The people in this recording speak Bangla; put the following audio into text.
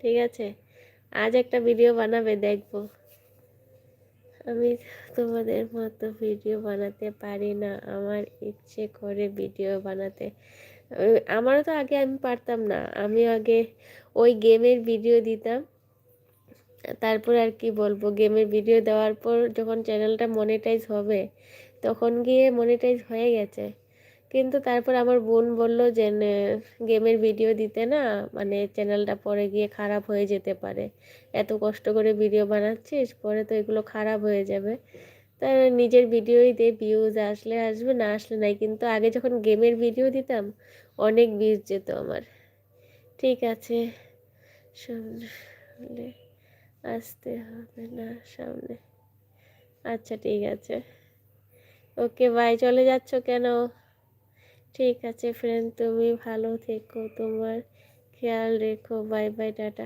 ঠিক আছে, আজ একটা ভিডিও বানাবে, দেখবো। আমি তোমাদের মতো ভিডিও বানাতে পারি না, আমার ইচ্ছে করে ভিডিও বানাতে। আমারও তো আগে আমি পারতাম না, আমি আগে ওই গেমের ভিডিও দিতাম। তারপর আর কি বলবো, গেমের ভিডিও দেওয়ার পর যখন চ্যানেলটা মনিটাইজ হবে তখন গিয়ে মনিটাইজ হয়ে গেছে। কিন্তু তারপর আমার বোন বলল যে গেমের ভিডিও দিতে না, মানে চ্যানেলটা পরে গিয়ে খারাপ হয়ে যেতে পারে, এত কষ্ট করে ভিডিও বানাচ্ছিস পরে তো এগুলো খারাপ হয়ে যাবে। তাই নিজের ভিডিওই দে, ভিউজ আসলে আসবে, না আসলে নাই। কিন্তু আগে যখন গেমের ভিডিও দিতাম অনেক ভিউজ যেত আমার। ঠিক আছে, সামনে আসতে হবে না সামনে। আচ্ছা ঠিক আছে, ওকে বাই। চলে যাচ্ছ কেন? ঠিক আছে ফ্রেন্ড, তুমি ভালো থেকো, তোমার খেয়াল রেখো। Bye bye, tata.